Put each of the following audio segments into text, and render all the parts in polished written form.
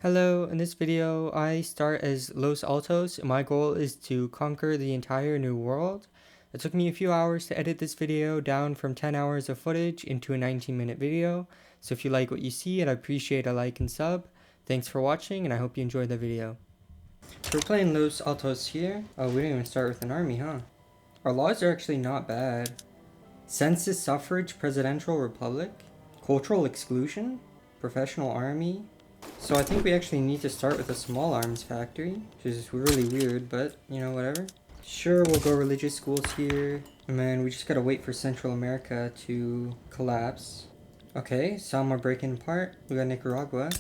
Hello, in this video I start as Los Altos and my goal is to conquer the entire new world. It took me a few hours to edit this video down from 10 hours of footage into a 19-minute video. So if you like what you see, and I appreciate a like and sub. Thanks for watching and I hope you enjoyed the video. So we're playing Los Altos here. Oh, we didn't even start with an army, huh? Our laws are actually not bad. Census suffrage presidential republic. Cultural exclusion. Professional army. So I think we actually need to start with a small arms factory, which is really weird, but, you know, whatever. Sure, we'll go religious schools here, and then we just gotta wait for Central America to collapse. Okay, some are breaking apart. We got Nicaragua.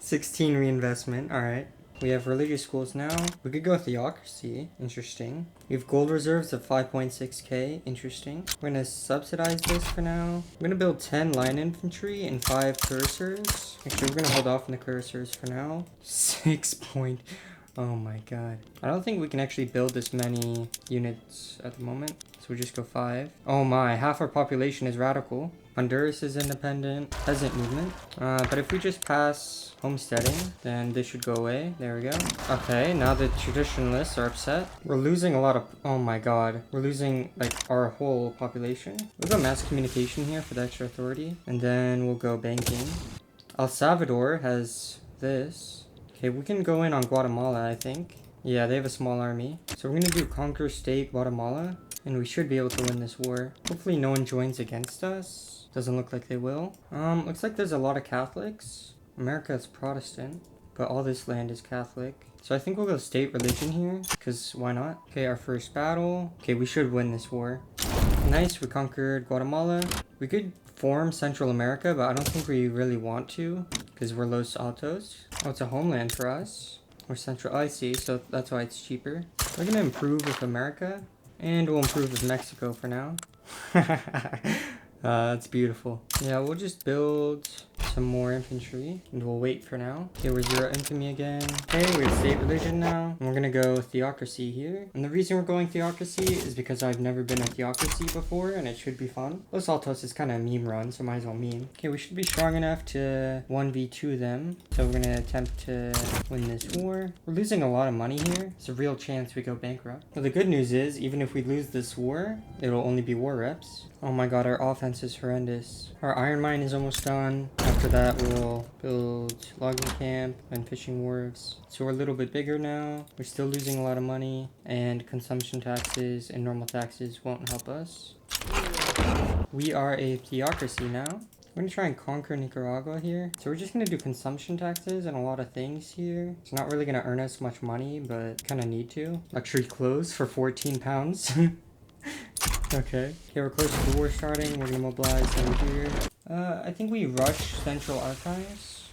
16 reinvestment, alright. We have religious schools now. We could go theocracy. Interesting. We have gold reserves of 5.6k. Interesting. We're gonna subsidize this for now. We're gonna build 10 line infantry and 5 cursors. Actually, we're gonna hold off on the cursors for now. 6 point... Oh my god. I don't think we can actually build this many units at the moment. So we just go 5. Oh my, half our population is radical. Honduras is independent. Peasant movement. But if we just pass homesteading, then this should go away. There we go. Okay, now the traditionalists are upset. We're losing a lot of... Oh my god. We're losing, like, our whole population. We'll go mass communication here for the extra authority. And then we'll go banking. El Salvador has this. Okay, we can go in on Guatemala, I think. Yeah, they have a small army. So we're gonna do conquer state Guatemala. And we should be able to win this war. Hopefully no one joins against us. Doesn't look like they will. Looks like there's a lot of Catholics. America is Protestant, but all this land is Catholic. So I think we'll go state religion here, because why not? Okay, our first battle. Okay, we should win this war. Nice, we conquered Guatemala. We could form Central America, but I don't think we really want to, because we're Los Altos. Oh, it's a homeland for us. We're Central, I see, so that's why it's cheaper. We're gonna improve with America, and we'll improve with Mexico for now. That's beautiful. Yeah, we'll just build some more infantry and we'll wait for now. Okay, we're 0 infamy again. Okay, we have state religion now. And we're gonna go theocracy here. And the reason we're going theocracy is because I've never been a theocracy before and it should be fun. Los Altos is kind of a meme run, so might as well meme. Okay, we should be strong enough to 1v2 them. So we're gonna attempt to win this war. We're losing a lot of money here. It's a real chance we go bankrupt. Well, the good news is, even if we lose this war, it'll only be war reps. Oh my god, our offense is horrendous. Our iron mine is almost done. After that, we'll build logging camp and fishing wharves. So we're a little bit bigger now. We're still losing a lot of money, and consumption taxes and normal taxes won't help us. We are a theocracy now. We're gonna try and conquer Nicaragua here. So we're just gonna do consumption taxes and a lot of things here. It's not really gonna earn us much money, but kind of need to. Luxury clothes for 14 pounds. Okay, we're close to the war starting. We're gonna mobilize them here. I think we rush Central Archives.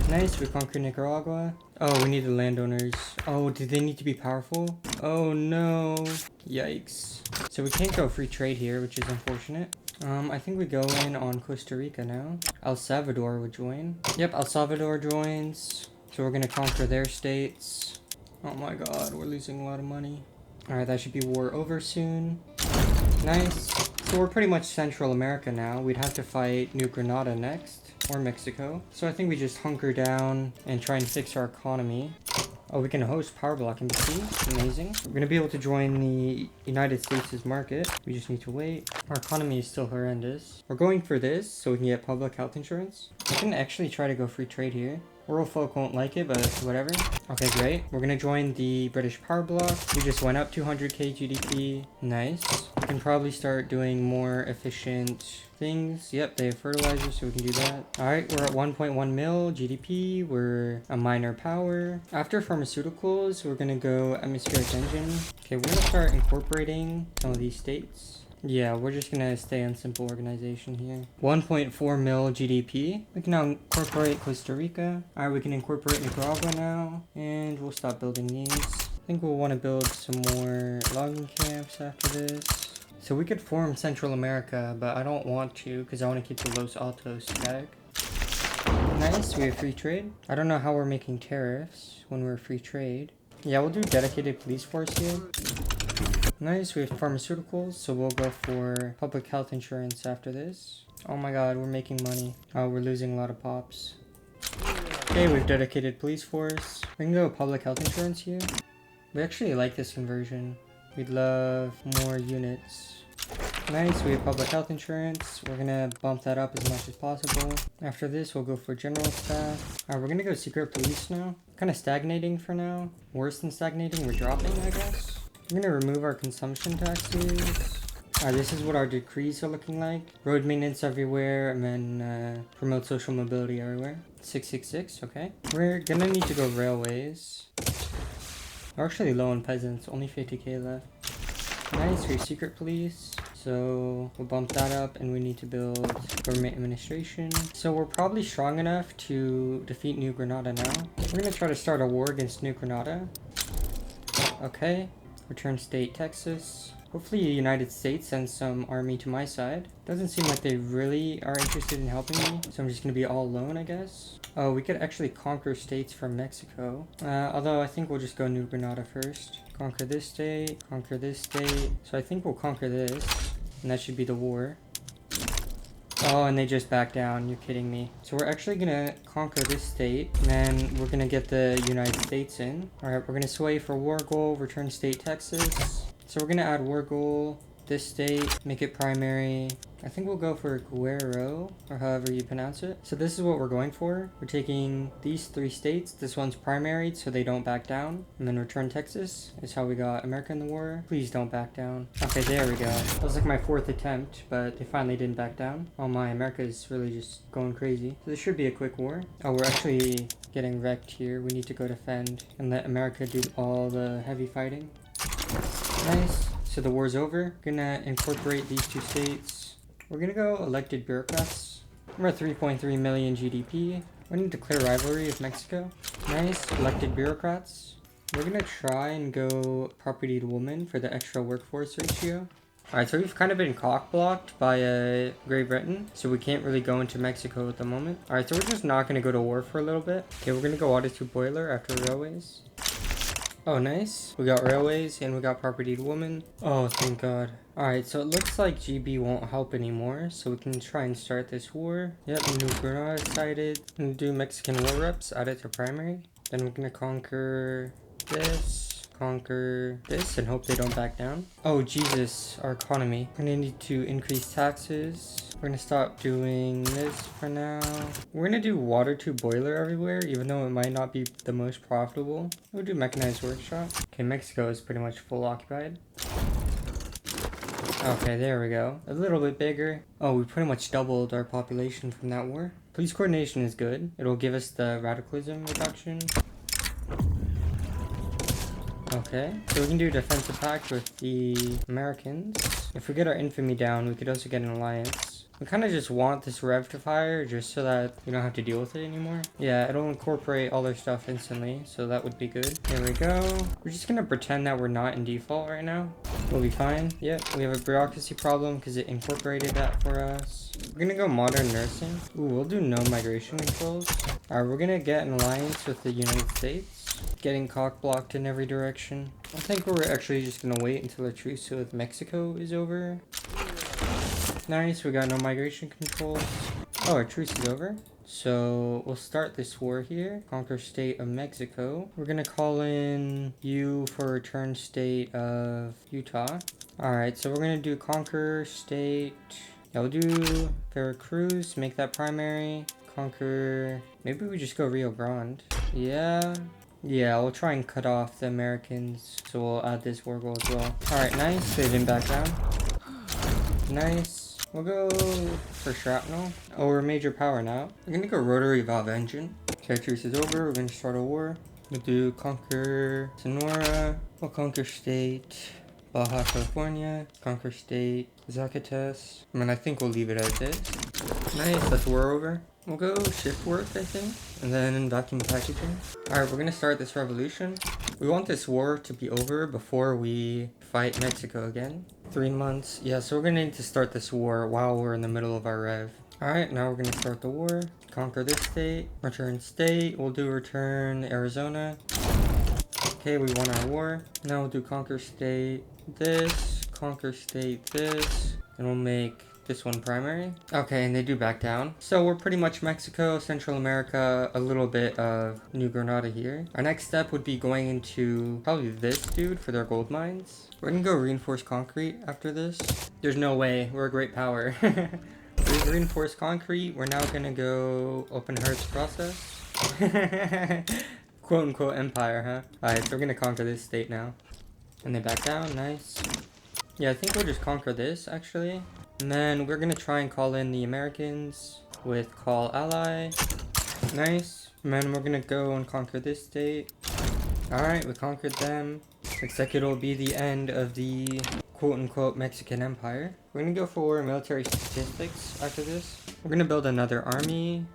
Nice, we conquer Nicaragua. Oh, we need the landowners. Oh, do they need to be powerful? Oh no. Yikes. So we can't go free trade here, which is unfortunate. I think we go in on Costa Rica now. El Salvador would join. Yep, El Salvador joins. So we're gonna conquer their states. Oh my god, we're losing a lot of money. Alright, that should be war over soon. Nice. So we're pretty much Central America now. We'd have to fight New Granada next, or Mexico. So I think we just hunker down and try and fix our economy. Oh, we can host Power Block NBC. Amazing. We're going to be able to join the United States' market. We just need to wait. Our economy is still horrendous. We're going for this so we can get public health insurance. We can actually try to go free trade here. Rural folk won't like it, but whatever. Okay, great. We're gonna join the British Power Block. We just went up 200k GDP. Nice. We can probably start doing more efficient things. Yep, they have fertilizer, so we can do that. Alright, we're at 1.1 mil GDP. We're a minor power. After pharmaceuticals, we're gonna go atmospheric engine. Okay, we're gonna start incorporating some of these states. Yeah, we're just gonna stay on simple organization here. 1.4 mil GDP. We can now incorporate Costa Rica. Alright, we can incorporate Nicaragua now. And we'll stop building these. I think we'll want to build some more logging camps after this. So we could form Central America, but I don't want to because I want to keep the Los Altos static. Nice, we have free trade. I don't know how we're making tariffs when we're free trade. Yeah, we'll do dedicated police force here. Nice, we have pharmaceuticals, so we'll go for public health insurance after this. Oh my god, we're making money. Oh, we're losing a lot of pops. Okay, we've dedicated police force. We can go public health insurance here. We actually like this conversion. We'd love more units. Nice, we have public health insurance. We're gonna bump that up as much as possible. After this, we'll go for general staff. Alright, we're gonna go secret police now. Kind of stagnating for now. Worse than stagnating, we're dropping, I guess. We're gonna remove our consumption taxes. Alright, this is what our decrees are looking like. Road maintenance everywhere, and then promote social mobility everywhere. 666, okay. We're gonna need to go railways. We're actually low on peasants, only 50k left. Nice, we're secret police. So we'll bump that up, and we need to build government administration. So we're probably strong enough to defeat New Granada now. We're gonna try to start a war against New Granada. Okay, return state Texas. Hopefully the United States sends some army to my side. Doesn't seem like they really are interested in helping me, so I'm just gonna be all alone, I guess. Oh, we could actually conquer states from Mexico. Although I think we'll just go New Granada first. Conquer this state, conquer this state. So I think we'll conquer this, and that should be the war. Oh, and they just backed down. You're kidding me. So we're actually gonna conquer this state, and then we're gonna get the United States in. Alright, we're gonna sway for war goal, return state Texas. So we're gonna add war goal, this state, make it primary. I think we'll go for Guerrero, or however you pronounce it. So this is what we're going for. We're taking these 3 states. This one's primary, so they don't back down. And then return Texas is how we got America in the war. Please don't back down. Okay, there we go. That was like my 4th attempt, but they finally didn't back down. Oh my, America is really just going crazy. So this should be a quick war. Oh, we're actually getting wrecked here. We need to go defend and let America do all the heavy fighting. Nice. So the war's over. Gonna incorporate these 2 states. We're gonna go elected bureaucrats. We're at 3.3 million GDP. We're gonna declare rivalry with Mexico. Nice. Elected bureaucrats. We're gonna try and go propertied woman for the extra workforce ratio. Alright, so we've kind of been cock-blocked by Great Britain, so we can't really go into Mexico at the moment. Alright, so we're just not gonna go to war for a little bit. Okay, we're gonna go water to boiler after railways. Oh, nice. We got railways and we got propertied woman. Oh, thank God. Alright, so it looks like GB won't help anymore, so we can try and start this war. Yep, New Granada decided. I'm gonna do Mexican war reps, add it to primary. Then we're gonna conquer this, and hope they don't back down. Oh, Jesus, our economy. We're gonna need to increase taxes. We're gonna stop doing this for now. We're gonna do water to boiler everywhere, even though it might not be the most profitable. We'll do mechanized workshop. Okay, Mexico is pretty much full occupied. Okay, there we go. A little bit bigger. Oh, we pretty much doubled our population from that war. Police coordination is good. It'll give us the radicalism reduction. Okay, so we can do a defensive pact with the Americans. If we get our infamy down, we could also get an alliance. We kind of just want this rev to fire just so that we don't have to deal with it anymore. Yeah, it'll incorporate all their stuff instantly, so that would be good. There we go. We're just gonna pretend that we're not in default right now. We'll be fine. Yep, we have a bureaucracy problem because it incorporated that for us. We're gonna go modern nursing. Ooh, we'll do no migration controls. Alright, we're gonna get an alliance with the United States. Getting cock-blocked in every direction. I think we're actually just gonna wait until the truce with Mexico is over. Nice, we got no migration controls. Oh, our truce is over. So we'll start this war here. Conquer state of Mexico. We're gonna call in you for return state of Utah. Alright, so we're gonna do conquer state. Yeah, we'll do Veracruz, make that primary. Conquer, maybe we just go Rio Grande. Yeah, we'll try and cut off the Americans, so we'll add this war goal as well. Alright, nice. They didn't back down. Nice. We'll go for shrapnel. Oh, we're major power now. We're gonna go rotary valve engine. Okay, truce is over. We're gonna start a war. We'll do conquer Sonora. We'll conquer state Baja California. Conquer state Zacatecas. I mean, I think we'll leave it as is. Nice, that's war over. We'll go shift work, I think, and then vacuum packaging. Alright, we're gonna start this revolution. We want this war to be over before we fight Mexico again. 3 months. Yeah, so we're gonna need to start this war while we're in the middle of our rev. Alright, now we're gonna start the war. Conquer this state. Return state. We'll do return Arizona. Okay, we won our war. Now we'll do conquer state this. Conquer state this. And we'll make this one primary. Okay, and they do back down. So we're pretty much Mexico, Central America, a little bit of New Granada here. Our next step would be going into probably this dude for their gold mines. We're gonna go reinforced concrete after this. There's no way, we're a great power. There's reinforced concrete. We're now gonna go open hearts process. Quote unquote empire, huh? Alright, so we're gonna conquer this state now. And they back down, nice. Yeah, I think we'll just conquer this actually. And then we're gonna try and call in the Americans with call ally. Nice. And then we're gonna go and conquer this state. Alright, we conquered them. Looks like it'll be the end of the quote-unquote Mexican Empire. We're gonna go for military statistics after this. We're gonna build another army.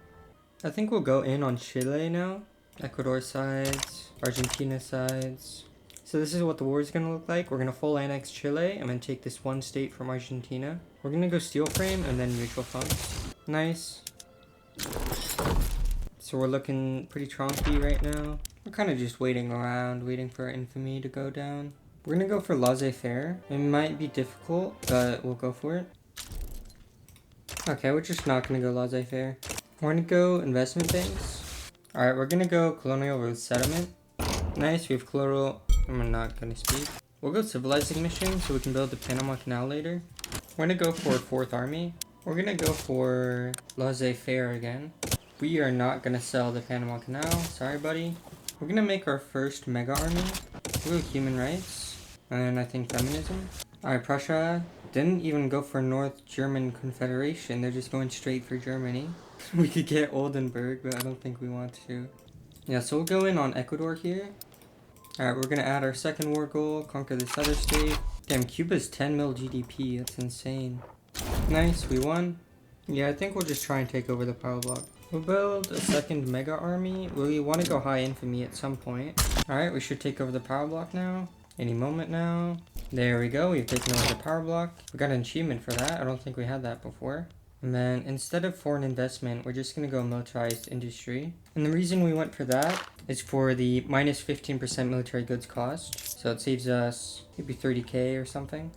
I think we'll go in on Chile now. Ecuador sides, Argentina sides. So this is what the war is gonna look like. We're gonna full annex Chile and then take this one state from Argentina. We're gonna go steel frame and then mutual funds. Nice. So we're looking pretty tronky right now. We're kind of just waiting around, waiting for our infamy to go down. We're gonna go for laissez-faire. It might be difficult, but we'll go for it. Okay, we're just not gonna go laissez-faire. We're gonna go investment banks. Alright, we're gonna go colonial road settlement. Nice, we have colonial... I'm not gonna speak. We'll go civilizing mission so we can build the Panama Canal later. We're gonna go for 4th Army. We're gonna go for laissez-faire again. We are not gonna sell the Panama Canal. Sorry, buddy. We're gonna make our first mega army. We'll go human rights. And I think feminism. Alright, Prussia didn't even go for North German Confederation. They're just going straight for Germany. We could get Oldenburg, but I don't think we want to. Yeah, so we'll go in on Ecuador here. Alright, we're gonna add our second war goal, conquer this other state. Damn, Cuba's 10 mil GDP, that's insane. Nice, we won. Yeah, I think we'll just try and take over the power block. We'll build a second mega army. We want to go high infamy at some point. Alright, we should take over the power block now. Any moment now. There we go, we've taken over the power block. We got an achievement for that, I don't think we had that before. And then instead of foreign investment, we're just gonna go militarized industry. And the reason we went for that is for the minus 15% military goods cost. So it saves us maybe 30k or something.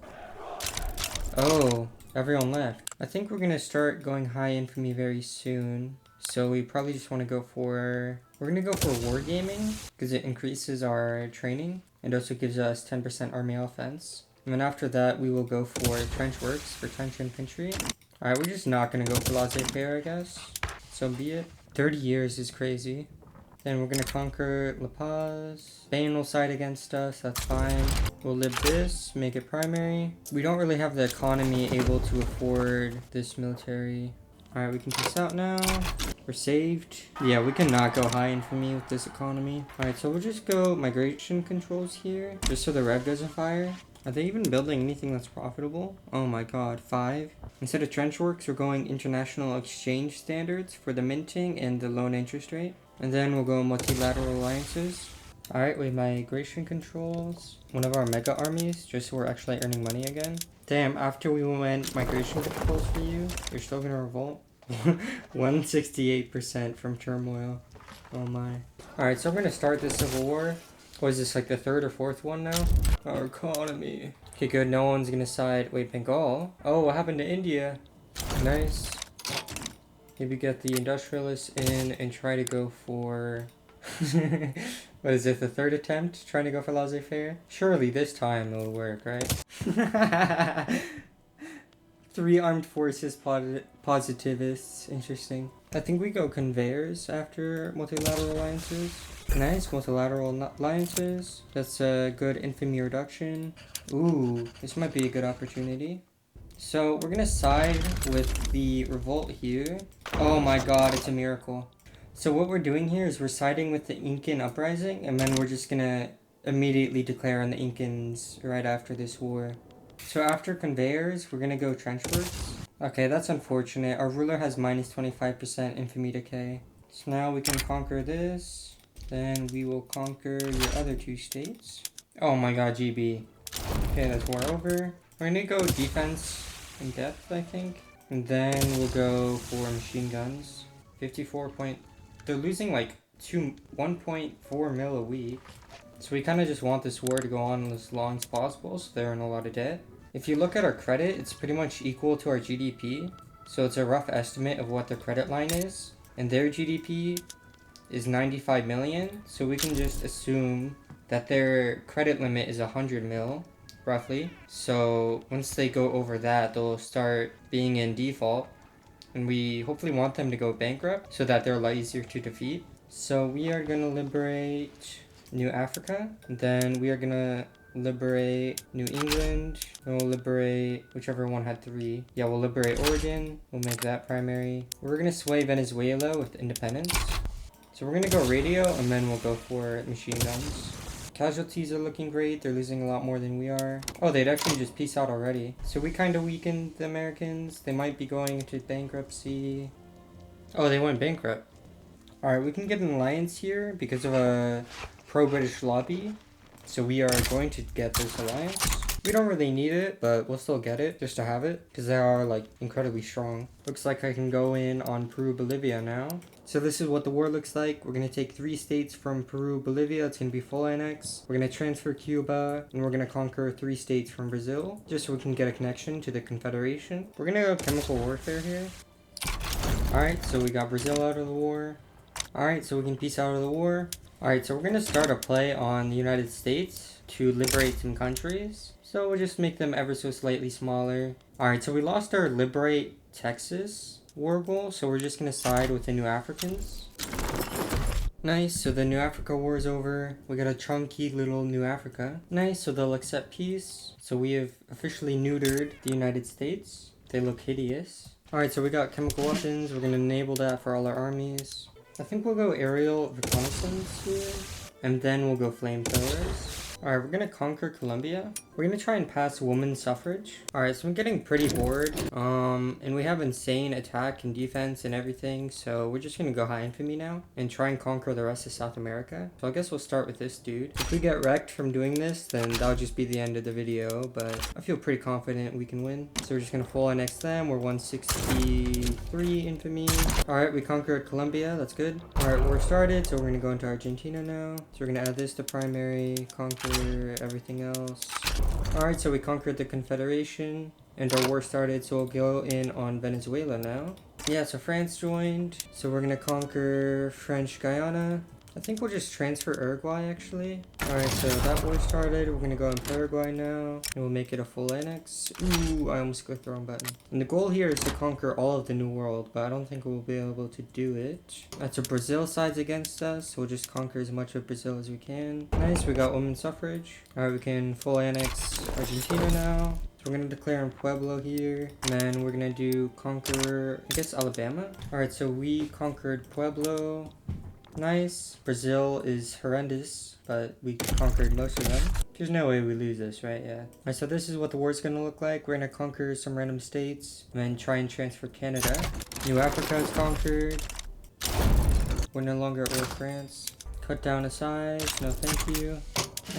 Oh, everyone left. I think we're gonna start going high infamy very soon. So we probably just want to go for... We're gonna go for wargaming because it increases our training and also gives us 10% army offense. And then after that, we will go for trench works for trench infantry. Alright, we're just not gonna go for laissez-faire, I guess. So be it. 30 years is crazy. Then we're gonna conquer La Paz. Spain will side against us, that's fine. We'll live this, make it primary. We don't really have the economy able to afford this military. Alright, we can peace out now. We're saved. Yeah, we cannot go high infamy with this economy. Alright, so we'll just go migration controls here, just so the rev doesn't fire. Are they even building anything that's profitable? Oh my god, 5. Instead of trench works, we're going international exchange standards for the minting and the loan interest rate. And then we'll go multilateral alliances. Alright, we have migration controls. One of our mega armies, just so we're actually earning money again. Damn, after we went migration controls for you, you're still gonna revolt? 168% from turmoil. Oh my. Alright, so we're gonna start this civil war. What is this, like the 3rd or 4th one now? Our economy. Okay, good. No one's gonna side. Wait, Bengal? Oh, what happened to India? Nice. Maybe get the industrialists in and try to go for... What is it, the 3rd attempt? Trying to go for laissez-faire? Surely this time it'll work, right? 3 armed forces positivists. Interesting. I think we go conveyors after multilateral alliances. Nice, multilateral alliances. That's a good infamy reduction. Ooh, this might be a good opportunity. So we're gonna side with the revolt here. Oh my god, it's a miracle. So what we're doing here is we're siding with the Incan uprising, and then we're just gonna immediately declare on the Incans right after this war. So after conveyors, we're gonna go trench works. Okay, that's unfortunate. Our ruler has minus 25% infamy decay. So now we can conquer this. Then we will conquer your other 2 states. Oh my god, GB. Okay, that's war over. We're gonna go defense in depth, I think. And then we'll go for machine guns. 54 point... They're losing like 1.4 mil a week. So we kind of just want this war to go on as long as possible, so they're in a lot of debt. If you look at our credit, it's pretty much equal to our GDP. So it's a rough estimate of what their credit line is. And their GDP is 95 million. So we can just assume that their credit limit is 100 mil, roughly. So once they go over that, they'll start being in default. And we hopefully want them to go bankrupt so that they're a lot easier to defeat. So we are going to liberate New Africa. Then we are going to liberate New England. And we'll liberate whichever one had 3. Yeah, we'll liberate Oregon. We'll make that primary. We're going to sway Venezuela with independence. So we're going to go radio and then we'll go for machine guns. Casualties are looking great. They're losing a lot more than we are. Oh, they'd actually just peace out already. So we kind of weakened the Americans. They might be going into bankruptcy. Oh, they went bankrupt. Alright, we can get an alliance here because of a pro-British lobby. So we are going to get this alliance. We don't really need it, but we'll still get it just to have it because they are like incredibly strong. Looks like I can go in on Peru-Bolivia now. So this is what the war looks like. We're going to take 3 states from Peru-Bolivia. It's going to be full annex. We're going to transfer Cuba and we're going to conquer 3 states from Brazil just so we can get a connection to the Confederation. We're going to go chemical warfare here. Alright, so we got Brazil out of the war. Alright, so we can peace out of the war. Alright, so we're going to start a play on the United States to liberate some countries. So we'll just make them ever so slightly smaller. Alright, so we lost our Liberate Texas war goal, so we're just going to side with the New Africans. Nice, so the New Africa war is over. We got a chunky little New Africa. Nice, so they'll accept peace. So we have officially neutered the United States. They look hideous. Alright, so we got chemical weapons. We're going to enable that for all our armies. I think we'll go aerial reconnaissance here. And then we'll go flamethrowers. Alright, we're gonna conquer Colombia. We're gonna try and pass women's suffrage. Alright, so I'm getting pretty bored. And we have insane attack and defense and everything. So we're just gonna go high infamy now and try and conquer the rest of South America. So I guess we'll start with this dude. If we get wrecked from doing this, then that'll just be the end of the video. But I feel pretty confident we can win. So we're just gonna full annex them. We're 163 infamy. Alright, we conquered Colombia. That's good. Alright, war started. So we're gonna go into Argentina now. So we're gonna add this to primary, conquer everything else. Alright, so we conquered the Confederation and our war started, so we'll go in on Venezuela now. Yeah, so France joined, so we're gonna conquer French Guyana. I think we'll just transfer Uruguay actually. Alright, so that war started. We're gonna go in Paraguay now. And we'll make it a full annex. Ooh, I almost clicked the wrong button. And the goal here is to conquer all of the New World, but I don't think we'll be able to do it. That's a Brazil sides against us, so we'll just conquer as much of Brazil as we can. Nice, we got women's suffrage. Alright, we can full annex Argentina now. So we're going to declare in Pueblo here, and then we're going to do conquer, I guess, Alabama. Alright, so we conquered Pueblo. Nice. Brazil is horrendous, but we conquered most of them. There's no way we lose this, right? Yeah. Alright, so this is what the war's gonna look like. We're gonna conquer some random states, and then try and transfer Canada. New Africa is conquered. We're no longer at war with France. Cut down a size. No thank you.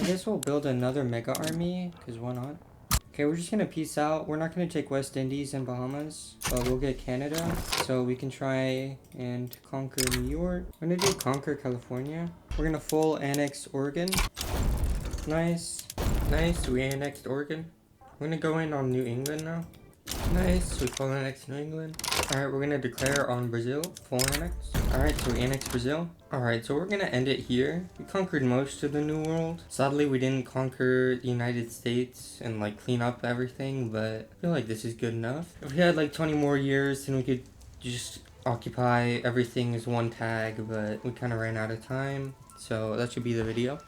I guess we'll build another mega army, because why not? Okay, we're just gonna peace out. We're not gonna take West Indies and Bahamas, but we'll get Canada. So we can try and conquer New York. We're gonna do conquer California. We're gonna full annex Oregon. Nice. Nice, we annexed Oregon. We're gonna go in on New England now. Nice, we full annex New England. Alright, we're gonna declare on Brazil, full annex. Alright, so we annex Brazil. Alright, so we're gonna end it here. We conquered most of the New World. Sadly, we didn't conquer the United States and like clean up everything, but I feel like this is good enough. If we had like 20 more years, then we could just occupy everything as one tag, but we kind of ran out of time. So that should be the video.